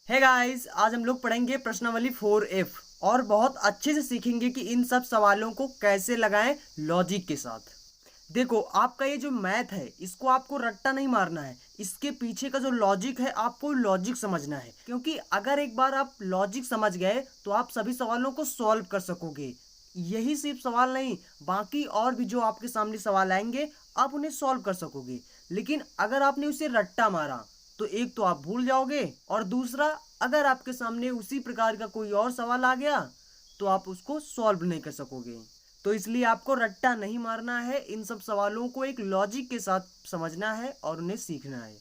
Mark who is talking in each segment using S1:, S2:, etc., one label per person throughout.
S1: Hey guys, आज हम लोग पढ़ेंगे प्रश्नावली 4F और बहुत अच्छे से सीखेंगे कि इन सब सवालों को कैसे लगाएं लॉजिक के साथ। देखो, आपका ये जो मैथ है इसको आपको रट्टा नहीं मारना है। इसके पीछे का जो लॉजिक है आपको लॉजिक समझना है, क्योंकि अगर एक बार आप लॉजिक समझ गए तो आप सभी सवालों को सॉल्व कर सकोगे। यही सिर्फ सवाल नहीं, बाकी और भी जो आपके सामने सवाल आएंगे आप उन्हें सॉल्व कर सकोगे। लेकिन अगर आपने उसे रट्टा मारा तो एक तो आप भूल जाओगे, और दूसरा अगर आपके सामने उसी प्रकार का कोई और सवाल आ गया तो आप उसको सॉल्व नहीं कर सकोगे। तो इसलिए आपको रट्टा नहीं मारना है, इन सब सवालों को एक लॉजिक के साथ समझना है और उन्हें सीखना है।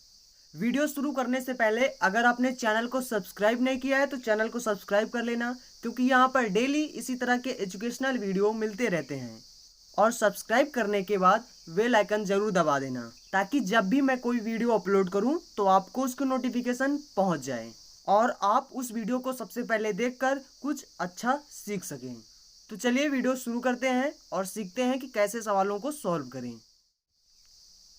S1: वीडियो शुरू करने से पहले अगर आपने चैनल को सब्सक्राइब नहीं किया है तो चैनल को सब्सक्राइब कर लेना, क्योंकि यहाँ पर डेली इसी तरह के एजुकेशनल वीडियो मिलते रहते हैं। और सब्सक्राइब करने के बाद बेल आइकन जरूर दबा देना, ताकि जब भी मैं कोई वीडियो अपलोड करूं तो आपको उसकी नोटिफिकेशन पहुंच जाए और आप उस वीडियो को सबसे पहले देखकर कुछ अच्छा सीख सकें। तो चलिए वीडियो शुरू करते हैं और सीखते हैं कि कैसे सवालों को सॉल्व करें।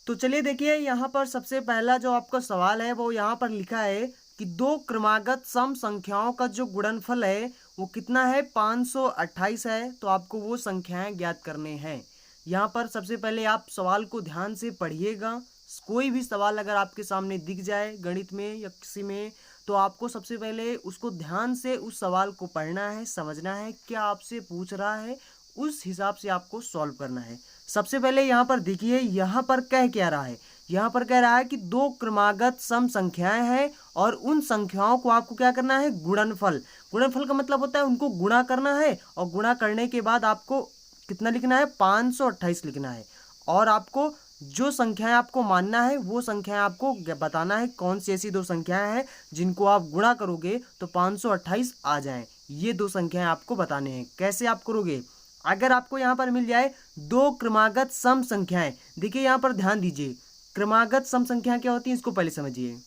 S1: तो चलिए देखिए, यहाँ पर सबसे पहला जो आपका सवाल है वो यहाँ पर लिखा है कि दो क्रमागत सम संख्याओं का जो गुणनफल है वो कितना है, 528 है। तो आपको वो संख्याएं ज्ञात करने हैं। यहाँ पर सबसे पहले आप सवाल को ध्यान से पढ़िएगा। कोई भी सवाल अगर आपके सामने दिख जाए गणित में या किसी में, तो आपको सबसे पहले उसको ध्यान से उस सवाल को पढ़ना है, समझना है क्या आपसे पूछ रहा है, उस हिसाब से आपको सॉल्व करना है। सबसे पहले यहाँ पर देखिए, यहाँ पर कह क्या रहा है, यहाँ पर कह रहा है कि दो क्रमागत सम संख्याएं हैं और उन संख्याओं को आपको क्या करना है, गुणनफल। गुणनफल का मतलब होता है उनको गुणा करना है, और गुणा करने के बाद आपको कितना लिखना है, 528 लिखना है। और आपको जो संख्याएं आपको मानना है वो संख्याएं आपको बताना है कौन सी ऐसी दो संख्याएं हैं जिनको आप गुणा करोगे तो 528 आ जाएं। ये दो संख्याएं आपको बताने हैं। कैसे आप करोगे, अगर आपको यहाँ पर मिल जाए दो क्रमागत सम संख्याएं, देखिए यहाँ पर ध्यान दीजिए, क्रमागत सम संख्या क्या होती है इसको पहले समझिए।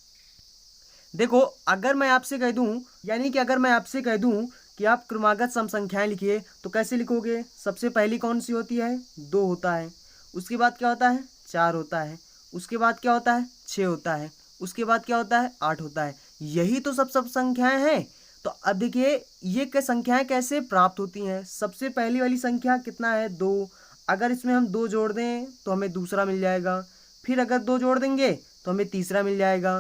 S1: देखो, अगर मैं आपसे कह दूं, यानी कि अगर मैं आपसे कह दूं कि आप क्रमागत सम संख्याएं लिखिए तो कैसे लिखोगे। सबसे पहली कौन सी होती है, 2 होता है। उसके बाद क्या होता है, 4 होता है। उसके बाद क्या होता है, 6 होता है। उसके बाद क्या होता है, 8 होता है। यही तो सब संख्याएं हैं। तो अब देखिए ये संख्याएं कैसे प्राप्त होती हैं। सबसे पहली वाली संख्या कितना है, 2। अगर इसमें हम 2 जोड़ दें तो हमें दूसरा मिल जाएगा। फिर अगर 2 जोड़ देंगे तो हमें तीसरा मिल जाएगा,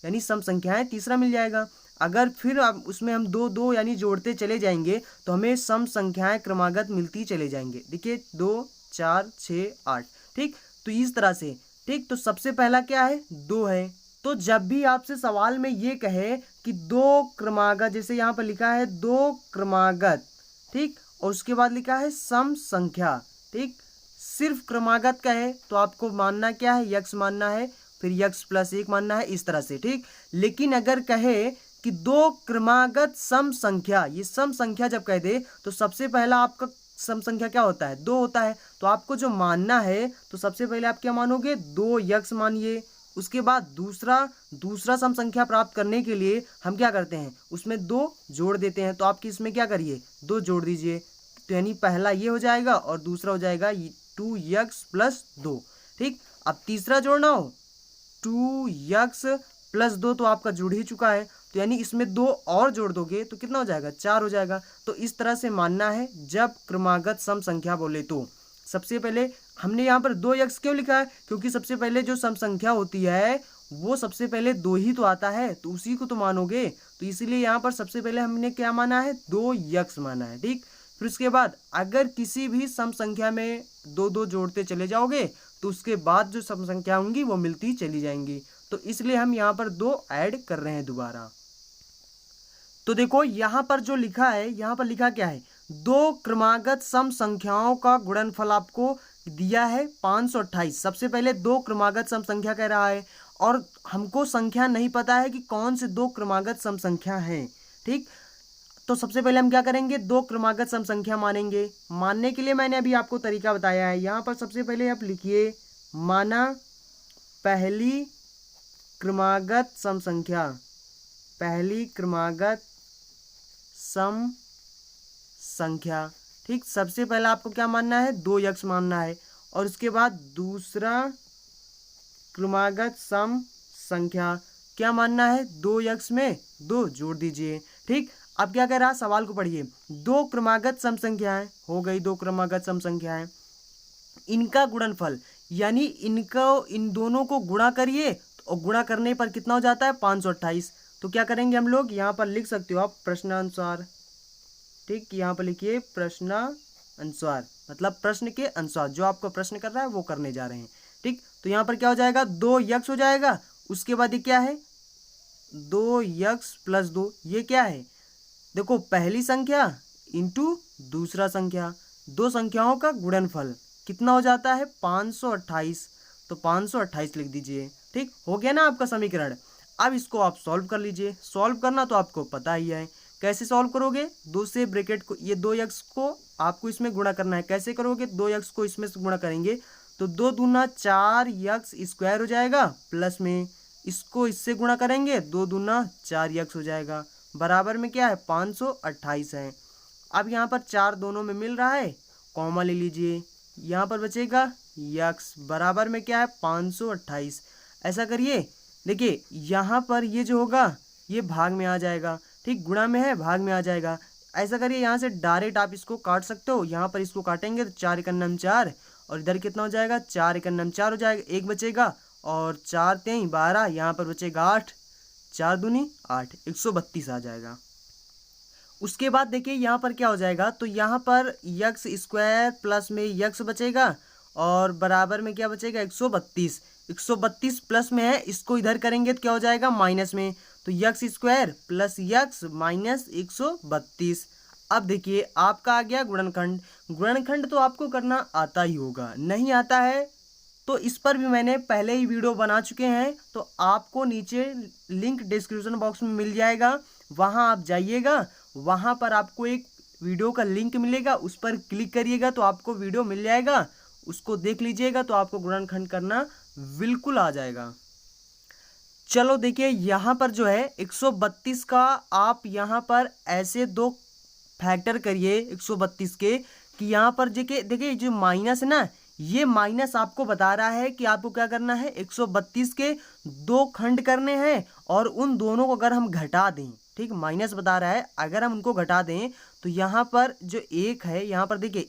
S1: यानी सम संख्याएं तीसरा मिल जाएगा। अगर फिर अब उसमें हम 2 2 यानी जोड़ते चले जाएंगे तो हमें सम संख्याएं क्रमागत मिलती चले जाएंगे। देखिए 2 4 6 8, ठीक। तो इस तरह से, ठीक। तो सबसे पहला क्या है, 2 है। तो जब भी आपसे सवाल में ये कहे कि दो क्रमागत, जैसे यहाँ पर लिखा है दो क्रमागत, ठीक, और उसके बाद लिखा है सम संख्या, ठीक, सिर्फ क्रमागत का है तो आपको मानना क्या है, यक्स मानना है, फिर यक्स प्लस 1 मानना है, इस तरह से, ठीक। लेकिन अगर कहे कि दो क्रमागत सम संख्या, ये सम संख्या जब कह दे तो सबसे पहला आपका सम संख्या क्या होता है, 2 होता है। तो आपको जो मानना है तो सबसे पहले आप क्या मानोगे, 2 यक्स मानिए। उसके बाद दूसरा सम संख्या प्राप्त करने के लिए हम क्या करते हैं, उसमें 2 जोड़ देते हैं। तो आपकी इसमें क्या करिए, 2 जोड़ दीजिए। तो यानी पहला ये हो जाएगा और दूसरा हो जाएगा 2x प्लस 2, ठीक। अब तीसरा जोड़ना हो, 2x प्लस 2 तो आपका जुड़ ही चुका है, तो यानी इसमें 2 और जोड़ दोगे तो कितना हो जाएगा, 4 हो जाएगा। तो इस तरह से मानना है जब क्रमागत सम संख्या बोले तो। सबसे पहले हमने यहाँ पर 2x क्यों लिखा है, क्योंकि सबसे पहले जो सम संख्या होती है वो सबसे पहले 2 ही तो आता है, तो उसी को तो मानोगे। तो इसीलिए यहाँ पर सबसे पहले हमने क्या माना है, 2x माना है, ठीक। फिर उसके बाद अगर किसी भी सम संख्या में 2 2 जोड़ते चले जाओगे तो उसके बाद जो सम संख्या होंगी वो मिलती चली जाएंगी। तो इसलिए हम यहाँ पर 2 ऐड कर रहे हैं दोबारा। तो देखो यहाँ पर जो लिखा है, यहाँ पर लिखा क्या है, दो क्रमागत सम संख्याओं का गुणनफल आपको दिया है 528। सबसे पहले दो क्रमागत सम संख्या कह रहा है और हमको संख्या नहीं पता है कि कौन से दो क्रमागत सम संख्या हैं, ठीक। तो सबसे पहले हम क्या करेंगे, दो क्रमागत सम संख्या मानेंगे। मानने के लिए मैंने अभी आपको तरीका बताया है। यहाँ पर सबसे पहले आप लिखिए, माना पहली क्रमागत सम संख्या, पहली क्रमागत सम संख्या, ठीक। सबसे पहला आपको क्या मानना है, 2x मानना है। और उसके बाद दूसरा क्रमागत सम संख्या, क्या मानना है, 2x में 2 जोड़ दीजिए। ठीक, अब क्या कह रहा है, सवाल को पढ़िए। दो क्रमागत सम संख्याएं हो गई, दो क्रमागत सम संख्याएं, इनका गुणनफल यानी इनको, इन दोनों को गुणा करिए और गुणा करने पर कितना हो जाता है, 528। तो क्या करेंगे हम लोग, यहाँ पर लिख सकते हो आप प्रश्नानुसार। ठीक, यहाँ पर लिखिए प्रश्नानुसार, मतलब प्रश्न के अनुसार, जो आपको प्रश्न कर रहा है वो करने जा रहे हैं। ठीक, तो यहाँ पर क्या हो जाएगा, 2x हो जाएगा, उसके बाद ये क्या है, 2x प्लस 2, ये क्या है, देखो पहली संख्या इंटू दूसरा संख्या, दो संख्याओं का गुणनफल कितना हो जाता है, 528। तो 528 लिख दीजिए। ठीक, हो गया ना आपका समीकरण। अब इसको आप सॉल्व कर लीजिए। सॉल्व करना तो आपको पता ही है, कैसे सॉल्व करोगे, 2 से ब्रैकेट को, ये 2x को आपको इसमें गुणा करना है। कैसे करोगे, 2x को इसमें से गुणा करेंगे तो 2 दूना 4x स्क्वायर हो जाएगा, प्लस में इसको इससे गुणा करेंगे, 2 दूना 4x हो जाएगा, बराबर में क्या है, 528 है। अब यहाँ पर 4 दोनों में मिल रहा है, कॉमा ले लीजिए, यहाँ पर बचेगा x, बराबर में क्या है, 528। ऐसा करिए, देखिए यहाँ पर ये जो होगा ये भाग में आ जाएगा। ठीक, गुणा में है, भाग में आ जाएगा। ऐसा करिए, यहाँ से डायरेक्ट आप इसको काट सकते हो। यहाँ पर इसको काटेंगे तो 4 एकन्नम 4, और इधर कितना हो जाएगा, 4 एकन्नम 4 हो जाएगा, एक बचेगा, और 4 3 12, यहाँ पर बचेगा 8, 4 दूनी 8, 132 आ जाएगा। उसके बाद देखिए यहाँ पर क्या हो जाएगा, तो यहाँ पर x स्क्वायर प्लस में x बचेगा, और बराबर में क्या बचेगा, 132। 132 प्लस में है, इसको इधर करेंगे तो क्या हो जाएगा, माइनस में, तो x square plus x minus 132। अब देखिए आपका आ गया गुणनखंड। गुणनखंड तो आपको करना आता ही होगा, नहीं आता है तो इस पर भी मैंने पहले ही वीडियो बना चुके हैं, तो आपको नीचे लिंक डिस्क्रिप्शन बॉक्स में मिल जाएगा, वहां आप जाइएगा, वहां पर आपको एक वीडियो का लिंक मिलेगा, उस पर क्लिक करिएगा तो आपको वीडियो मिल जाएगा, उसको देख लीजिएगा तो आपको गुणनखंड करना बिल्कुल आ जाएगा। चलो देखिए यहाँ पर जो है 132 का आप यहाँ पर ऐसे दो फैक्टर करिए 132 के, कि यहाँ पर देखिए जो माइनस है ना, ये माइनस आपको बता रहा है कि आपको क्या करना है, 132 के दो खंड करने हैं, और उन दोनों को अगर हम घटा दें, ठीक, माइनस बता रहा है, अगर हम उनको घटा दें तो यहाँ पर जो एक है, यहाँ पर देखिए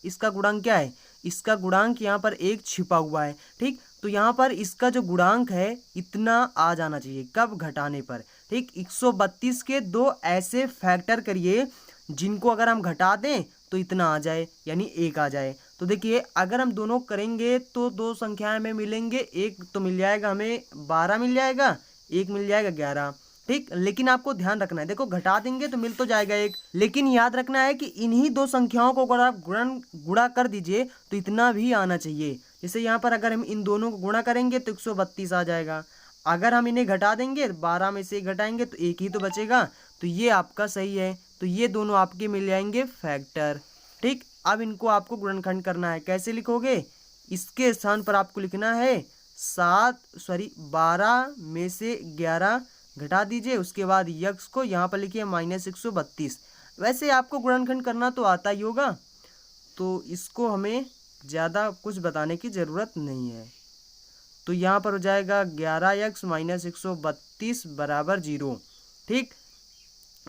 S1: इसका गुणांक क्या है, इसका गुणांक यहाँ पर एक छिपा हुआ है। ठीक, तो यहाँ पर इसका जो गुणांक है इतना आ जाना चाहिए, कब, घटाने पर। ठीक, 132 के दो ऐसे फैक्टर करिए जिनको अगर हम घटा दें तो इतना आ जाए, यानी 1 आ जाए। तो देखिए अगर हम दोनों करेंगे तो दो संख्याएं में मिलेंगे, एक तो मिल जाएगा हमें 12 मिल जाएगा, एक मिल जाएगा 11। ठीक, लेकिन आपको ध्यान रखना है, देखो घटा देंगे तो मिल तो जाएगा एक, लेकिन याद रखना है कि इन्हीं दो संख्याओं को अगर आप गुणा कर दीजिए तो इतना भी आना चाहिए। जैसे यहाँ पर अगर हम इन दोनों को गुणा करेंगे तो 132 आ जाएगा, अगर हम इन्हें घटा देंगे 12 में से घटाएंगे तो एक ही तो बचेगा, तो ये आपका सही है। तो ये दोनों आपके मिल जाएंगे फैक्टर। ठीक, अब इनको आपको गुणनखंड करना है, कैसे लिखोगे, इसके स्थान पर आपको लिखना है 12 में से 11 घटा दीजिए, उसके बाद यक्स को यहाँ पर लिखिए -132। वैसे आपको गुणनखंड करना तो आता ही होगा, तो इसको हमें ज़्यादा कुछ बताने की ज़रूरत नहीं है। तो यहाँ पर हो जाएगा 11x - 132 बराबर 0। ठीक,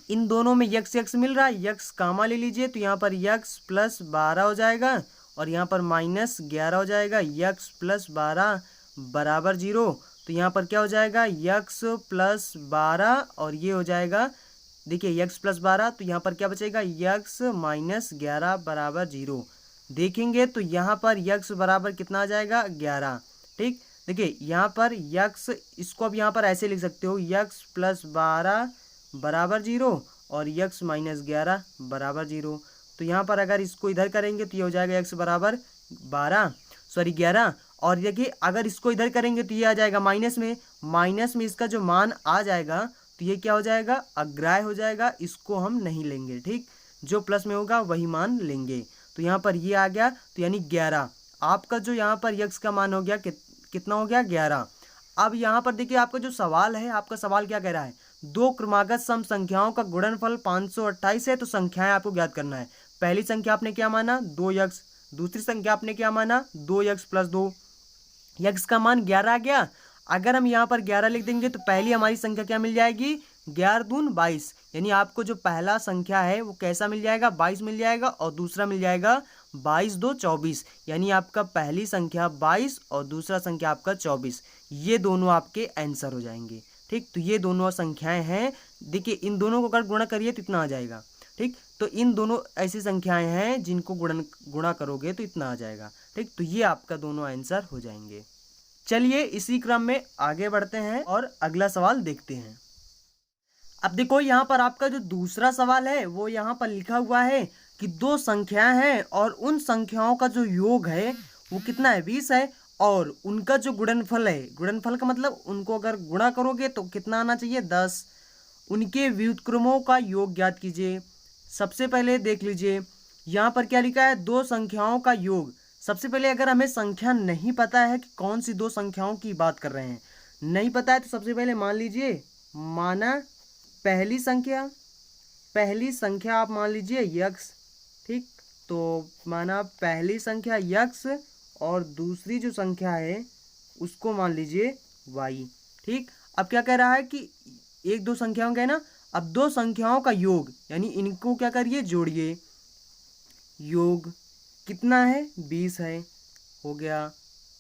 S1: इन दोनों में यक्स यक्स मिल रहा है, यक्स कामा ले लीजिए, तो यहाँ पर यक्स प्लस 12 हो जाएगा, और यहाँ पर -11 हो जाएगा, यक्स प्लस 12 बराबर 0। तो यहाँ पर क्या हो जाएगा, यक्स प्लस 12, और ये हो जाएगा, देखिए यक्स प्लस 12, तो यहाँ पर क्या बचेगा, यक्स -11 बराबर 0। देखेंगे तो यहाँ पर यक्स बराबर कितना आ जाएगा, 11। ठीक, देखिए यहाँ पर यक्स, इसको अब यहाँ पर ऐसे लिख सकते हो, यक्स प्लस 12 बराबर 0 और यक्स -11 बराबर 0। तो यहाँ पर अगर इसको इधर करेंगे तो ये हो जाएगा यक्स बराबर 11, और देखिए अगर इसको इधर करेंगे तो ये आ जाएगा माइनस में इसका जो मान आ जाएगा तो ये क्या हो जाएगा, अग्राह्य हो जाएगा, इसको हम नहीं लेंगे। ठीक, जो प्लस में होगा वही मान लेंगे। तो यहाँ पर ये आ गया, तो यानी 11 आपका जो यहाँ पर यक्स का मान हो गया, कितना हो गया, 11। अब यहाँ पर देखिए आपका जो सवाल है, आपका सवाल क्या कह रहा है, दो क्रमागत सम संख्याओं का गुणनफल 528 है, तो संख्याएं आपको ज्ञात करना है। पहली संख्या आपने क्या माना, 2x, दूसरी संख्या आपने क्या माना, 2x प्लस 2, यक्स का मान 11 आ गया। अगर हम यहाँ पर 11 लिख देंगे तो पहली हमारी संख्या क्या मिल जाएगी, 11 दून 22, यानी आपको जो पहला संख्या है वो कैसा मिल जाएगा, 22 मिल जाएगा, और दूसरा मिल जाएगा 22 दो 24, यानी आपका पहली संख्या 22 और दूसरा संख्या आपका 24, ये दोनों आपके आंसर हो जाएंगे। ठीक, तो ये दोनों संख्याएं हैं। देखिए इन दोनों को अगर गुणा करिए तो इतना आ जाएगा। ठीक, तो इन दोनों ऐसी संख्याएं हैं जिनको गुणा करोगे तो इतना आ जाएगा। ठीक, तो ये आपका दोनों आंसर हो जाएंगे। चलिए इसी क्रम में आगे बढ़ते हैं और अगला सवाल देखते हैं। अब देखो यहाँ पर आपका जो दूसरा सवाल है वो यहाँ पर लिखा हुआ है कि दो संख्याएं हैं और उन संख्याओं का जो योग है वो कितना है, 20 है, और उनका जो गुणनफल है, गुणनफल का मतलब उनको अगर गुणा करोगे तो कितना आना चाहिए, 10। उनके व्युत्क्रमों का योग ज्ञात कीजिए। सबसे पहले देख लीजिए यहाँ पर क्या लिखा है, दो संख्याओं का योग। सबसे पहले अगर हमें संख्या नहीं पता है कि कौन सी दो संख्याओं की बात कर रहे हैं, नहीं पता है, तो सबसे पहले मान लीजिए, माना पहली संख्या आप मान लीजिए यक्स। ठीक, तो माना पहली संख्या यक्स और दूसरी जो संख्या है उसको मान लीजिए वाई। ठीक, अब क्या कह रहा है कि एक दो संख्याओं का है ना, अब दो संख्याओं का योग, यानी इनको क्या करिए, जोड़िए। योग कितना है, 20 है, हो गया।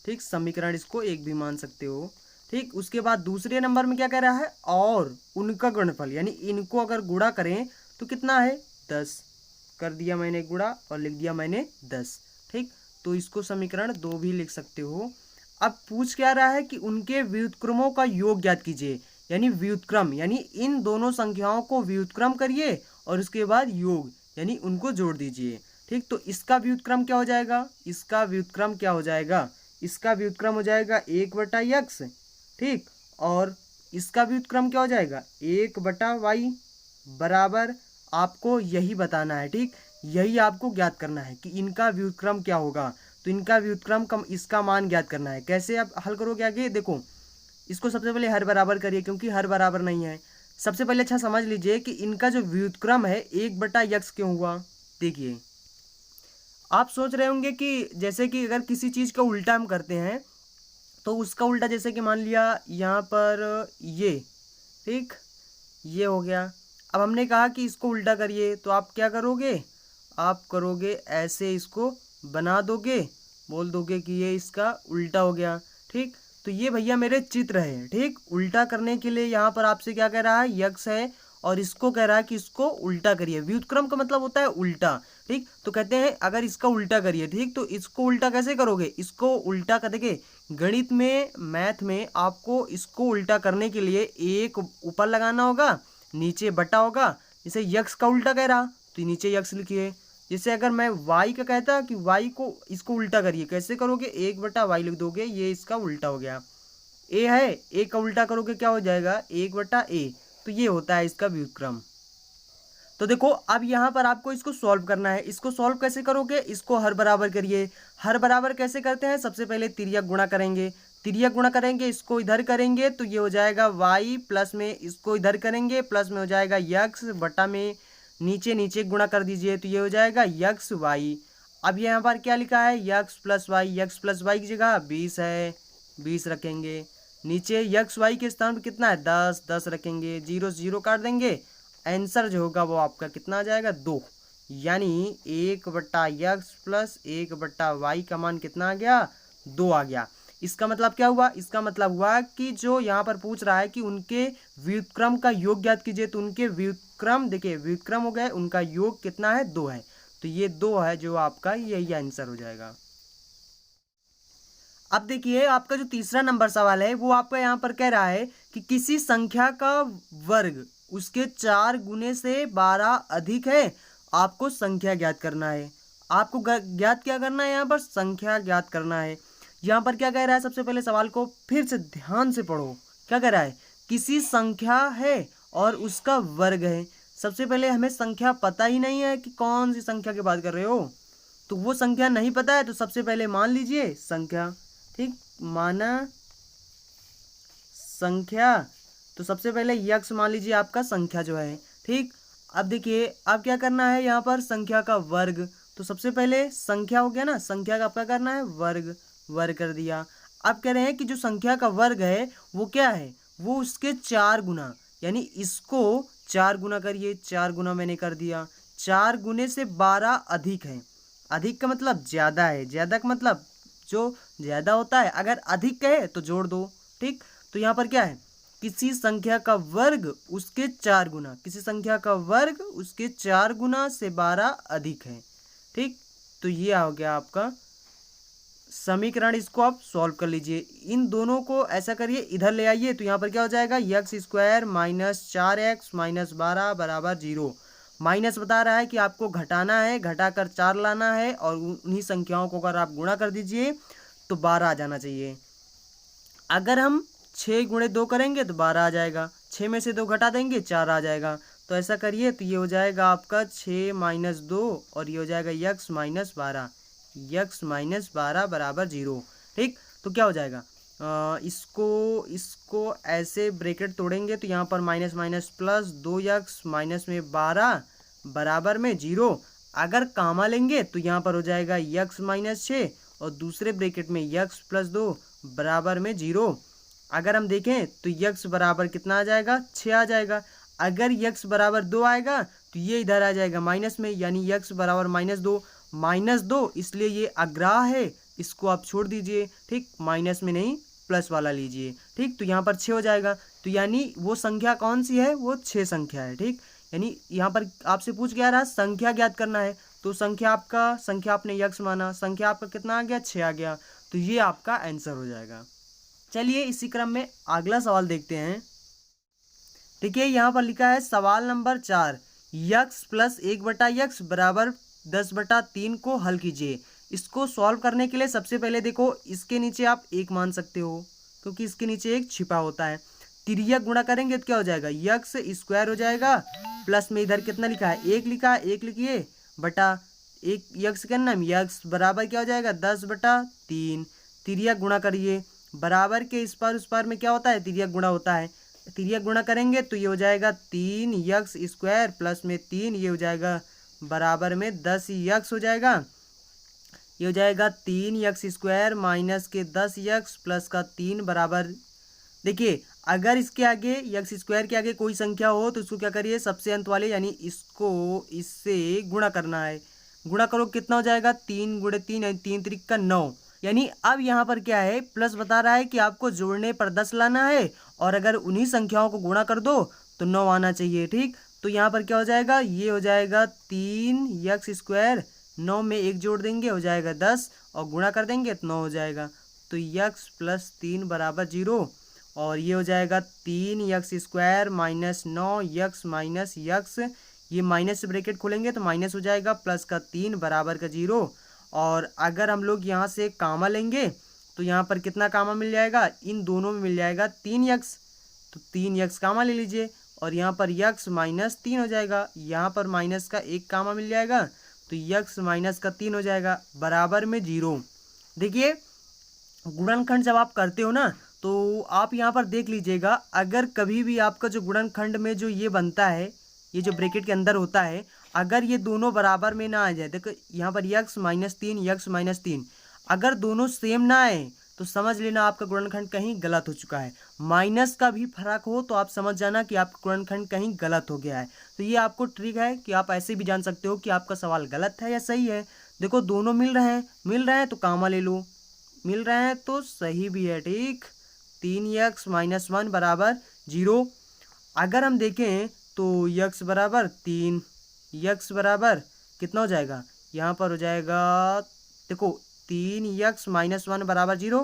S1: ठीक, समीकरण इसको एक भी मान सकते हो। ठीक, उसके बाद दूसरे नंबर में क्या कह रहा है, और उनका गुणनफल, यानी इनको अगर गुणा करें तो कितना है, 10। कर दिया मैंने गुणा और लिख दिया मैंने 10। ठीक, तो इसको समीकरण 2 भी लिख सकते हो। अब पूछ क्या रहा है कि उनके व्युत्क्रमों का योग ज्ञात कीजिए, यानी व्युत्क्रम, यानी इन दोनों संख्याओं को व्युत्क्रम करिए और उसके बाद योग, यानी उनको जोड़ दीजिए। ठीक, तो इसका व्युत्क्रम क्या हो जाएगा, इसका व्युत्क्रम क्या हो जाएगा, इसका व्युत्क्रम हो जाएगा 1/x। ठीक, और इसका व्युत्क्रम क्या हो जाएगा, 1/y बराबर, आपको यही बताना है। ठीक, यही आपको ज्ञात करना है कि इनका व्युत्क्रम क्या होगा। तो इनका व्युत्क्रम कम, इसका मान ज्ञात करना है। कैसे आप हल करोगे आगे, देखो इसको सबसे पहले हर बराबर करिए, क्योंकि हर बराबर नहीं है। सबसे पहले अच्छा समझ लीजिए कि इनका जो व्युत्क्रम है 1/x क्यों हुआ। देखिए आप सोच रहे होंगे कि जैसे कि अगर किसी चीज़ का उल्टा हम करते हैं तो उसका उल्टा, जैसे कि मान लिया यहाँ पर ये, ठीक, ये हो गया। अब हमने कहा कि इसको उल्टा करिए, तो आप क्या करोगे, आप करोगे ऐसे, इसको बना दोगे, बोल दोगे कि ये इसका उल्टा हो गया। ठीक, तो ये भैया मेरे चित्र है। ठीक, उल्टा करने के लिए यहाँ पर आपसे क्या कह रहा है, यक्स है, और इसको कह रहा है कि इसको उल्टा करिए। व्युत्क्रम का मतलब होता है उल्टा। ठीक, तो कहते हैं अगर इसका उल्टा करिए। ठीक, तो इसको उल्टा कैसे करोगे, इसको उल्टा कर देंगे। गणित में, मैथ में आपको इसको उल्टा करने के लिए एक ऊपर लगाना होगा, नीचे बटा होगा। जैसे यक्स का उल्टा कह रहा तो नीचे यक्स लिखिए। जैसे अगर मैं वाई का कहता कि वाई को, इसको उल्टा करिए, कैसे करोगे, 1/y लिख दोगे, ये इसका उल्टा हो गया। ए है, ए का उल्टा करोगे क्या हो जाएगा, 1/a। तो ये होता है इसका व्युत्क्रम। तो देखो अब यहाँ पर आपको इसको सॉल्व करना है। इसको सॉल्व कैसे करोगे, इसको हर बराबर करिए। हर बराबर कैसे करते हैं, सबसे पहले तिर्यक गुणा करेंगे, तिर्यक गुणा करेंगे, इसको इधर करेंगे तो ये हो जाएगा y, प्लस में इसको इधर करेंगे, प्लस में हो जाएगा यक्स, बटा में नीचे नीचे गुणा कर दीजिए तो ये हो जाएगा यक्स वाई। अब यहाँ पर क्या लिखा है, x plus y, x plus y की जगह 20 है, 20 रखेंगे। नीचे यक्स वाई के स्थान पर कितना है, 10, 10 रखेंगे। 0 से 0 काट देंगे, आंसर जो होगा वो आपका कितना आ जाएगा, 2। यानी 1/x प्लस 1/y का मान कितना आ गया, 2 आ गया। इसका मतलब क्या हुआ, इसका मतलब हुआ कि जो यहाँ पर पूछ रहा है कि उनके व्युत्क्रम का योग ज्ञात कीजिए, तो उनके व्युत्क्रम, देखिए व्युत्क्रम हो गए, उनका योग कितना है, 2 है। तो ये 2 है जो आपका यही आंसर हो जाएगा। अब देखिए आपका जो तीसरा नंबर सवाल है वो आपका यहाँ पर कह रहा है कि किसी संख्या का वर्ग उसके 4 गुने से 12 अधिक है, आपको संख्या ज्ञात करना है। आपको ज्ञात क्या करना है, यहाँ पर संख्या ज्ञात करना है। यहाँ पर क्या कह रहा है, सबसे पहले सवाल को फिर से ध्यान से पढ़ो। क्या कह रहा है, किसी संख्या है और उसका वर्ग है। सबसे पहले हमें संख्या पता ही नहीं है कि कौन सी संख्या की बात कर रहे हो, तो वो संख्या नहीं पता है, तो सबसे पहले मान लीजिए संख्या। ठीक, माना संख्या, तो सबसे पहले यक्स मान लीजिए आपका संख्या जो है। ठीक, अब देखिए अब क्या करना है, यहाँ पर संख्या का वर्ग, तो सबसे पहले संख्या हो गया ना, संख्या का आपका करना है वर्ग, वर्ग कर दिया। अब कह रहे हैं कि जो संख्या का वर्ग है वो क्या है, वो उसके 4 गुना, यानी इसको 4 गुना करिए, 4 गुना मैंने कर दिया, 4 गुने से 12 अधिक है। अधिक का मतलब ज़्यादा है, ज़्यादा का मतलब जो ज़्यादा होता है, अगर अधिक है तो जोड़ दो। ठीक, तो यहाँ पर क्या है, किसी संख्या का वर्ग उसके 4 गुना, किसी संख्या का वर्ग उसके 4 गुना से 12 अधिक है। ठीक, तो ये आ गया आपका समीकरण। इसको आप सॉल्व कर लीजिए। इन दोनों को ऐसा करिए, इधर ले आइए, तो यहाँ पर क्या हो जाएगा, x square minus 4x minus 12 बराबर 0। माइनस बता रहा है कि आपको घटाना है, घटाकर 4 लाना है, और उन्हीं संख्याओं को अगर आप गुणा कर दीजिए तो 12 आ जाना चाहिए। अगर हम 6 गुणे 2 करेंगे तो 12 आ जाएगा, 6 में से 2 घटा देंगे 4 आ जाएगा। तो ऐसा करिए, तो ये हो जाएगा आपका 6 माइनस 2, और ये हो जाएगा यक्स माइनस 12, यक्स माइनस 12 बराबर 0। ठीक, तो क्या हो जाएगा, इसको ऐसे ब्रैकेट तोड़ेंगे तो यहाँ पर minus minus plus 2x minus में 12 बराबर में 0। अगर कामा लेंगे तो यहाँ पर हो जाएगा x माइनस 6, और दूसरे ब्रैकेट में x प्लस 2 बराबर में 0। अगर हम देखें तो x बराबर कितना आ जाएगा, 6 आ जाएगा। अगर x बराबर 2 आएगा तो ये इधर आ जाएगा माइनस में, यानी x बराबर -2, -2 इसलिए ये अग्राह है, इसको आप छोड़ दीजिए। ठीक, माइनस में नहीं प्लस वाला लीजिए। ठीक, तो यहाँ पर 6 हो जाएगा। तो यानी वो संख्या कौन सी है, वो 6 संख्या है। ठीक, यानी यहाँ पर आपसे पूछ क्या रहा, संख्या ज्ञात करना है, तो संख्या आपने यक्स माना, संख्या आपका कितना आ गया, 6 आ गया, तो ये आपका आंसर हो जाएगा। चलिए इसी क्रम में अगला सवाल देखते हैं। ठीक है, यहाँ पर लिखा है सवाल नंबर 4, यक्स प्लस 1/x बराबर 10/3 को हल कीजिए। इसको सॉल्व करने के लिए सबसे पहले देखो, इसके नीचे आप 1 मान सकते हो, क्योंकि इसके नीचे 1 छिपा होता है। तिर्यक गुणा करेंगे तो क्या हो जाएगा, यक्स स्क्वायर हो जाएगा, प्लस में इधर कितना लिखा है, 1 लिखा है, 1 लिखिए बटा 1 यक्स का नाम, यक्स बराबर क्या हो जाएगा, 10/3। तिर्यक गुणा करिए, बराबर के इस पार उस पार में क्या होता है, तिर्यक गुणा होता है। तिर्यक गुणा करेंगे तो ये हो जाएगा 3 यक्स स्क्वायर प्लस में 3, ये हो जाएगा बराबर में 10 यक्स हो जाएगा। ये हो जाएगा 3 यक्स स्क्वायर माइनस के 10 यक्स प्लस का 3 बराबर, देखिए अगर इसके आगे यक्स स्क्वायर के आगे कोई संख्या हो तो उसको क्या करिए, सबसे अंत वाले यानी इसको इससे गुणा करना है। गुणा करो कितना हो जाएगा, 3 गुणे 3 यानी 3 त्रिक का 9। यानी अब यहाँ पर क्या है, प्लस बता रहा है कि आपको जोड़ने पर 10 लाना है, और अगर उन्हीं संख्याओं को गुणा कर दो तो 9 आना चाहिए। ठीक, तो यहाँ पर क्या हो जाएगा, ये हो जाएगा 3 यक्स स्क्वायर, 9 में 1 जोड़ देंगे हो जाएगा 10, और गुणा कर देंगे तो 9 हो जाएगा। तो यक्स प्लस 3 बराबर 0, और ये हो जाएगा 3 x square minus 9 x minus x, ये माइनस से ब्रैकेट खोलेंगे तो माइनस हो जाएगा, प्लस का 3 बराबर का 0। और अगर हम लोग यहाँ से कामा लेंगे तो यहाँ पर कितना कामा मिल जाएगा, इन दोनों में मिल जाएगा 3 यक्स, तो 3 यक्स कामा ले लीजिए, और यहाँ पर यक्स माइनस 3 हो जाएगा, यहाँ पर माइनस का 1 कामा मिल जाएगा, तो यक्स माइनस का 3 हो जाएगा बराबर में 0। देखिए गुणनखंड जब आप करते हो ना, तो आप यहाँ पर देख लीजिएगा, अगर कभी भी आपका जो गुणनखंड में जो ये बनता है, ये जो ब्रैकेट के अंदर होता है, अगर ये दोनों बराबर में ना आ जाए, देखो यहाँ पर यक्स माइनस 3 यक्स माइनस 3, अगर दोनों सेम ना आए तो समझ लेना आपका गुणनखंड कहीं गलत हो चुका है। माइनस का भी फर्क हो तो आप समझ जाना कि आपका गुणनखंड कहीं गलत हो गया है। तो ये आपको ट्रिक है कि आप ऐसे भी जान सकते हो कि आपका सवाल गलत है या सही है। देखो दोनों मिल रहे हैं तो कामा ले लो, मिल रहे हैं तो सही भी है। ठीक, 3 यक्स माइनस 1 बराबर 0। अगर हम देखें तो यक्स बराबर 3, यक्स बराबर कितना हो जाएगा, यहाँ पर हो जाएगा देखो 3 यक्स माइनस 1 बराबर 0,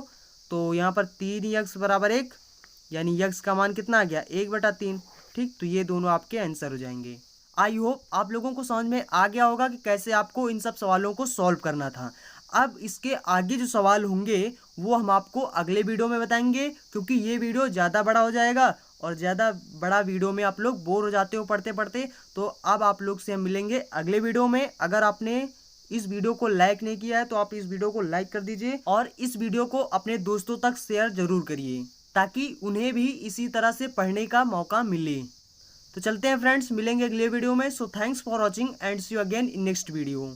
S1: तो यहाँ पर 3 यक्स बराबर 1, यानी यक्स का मान कितना आ गया, 1/3। ठीक, तो ये दोनों आपके आंसर हो जाएंगे। आई होप आप लोगों को समझ में आ गया होगा कि कैसे आपको इन सब सवालों को सॉल्व करना था। अब इसके आगे जो सवाल होंगे वो हम आपको अगले वीडियो में बताएंगे, क्योंकि ये वीडियो ज़्यादा बड़ा हो जाएगा, और ज़्यादा बड़ा वीडियो में आप लोग बोर हो जाते हो पढ़ते पढ़ते। तो अब आप लोग से हम मिलेंगे अगले वीडियो में। अगर आपने इस वीडियो को लाइक नहीं किया है तो आप इस वीडियो को लाइक कर दीजिए, और इस वीडियो को अपने दोस्तों तक शेयर जरूर करिए, ताकि उन्हें भी इसी तरह से पढ़ने का मौका मिले। तो चलते हैं फ्रेंड्स, मिलेंगे अगले वीडियो में। So thanks for watching and see you again in next video.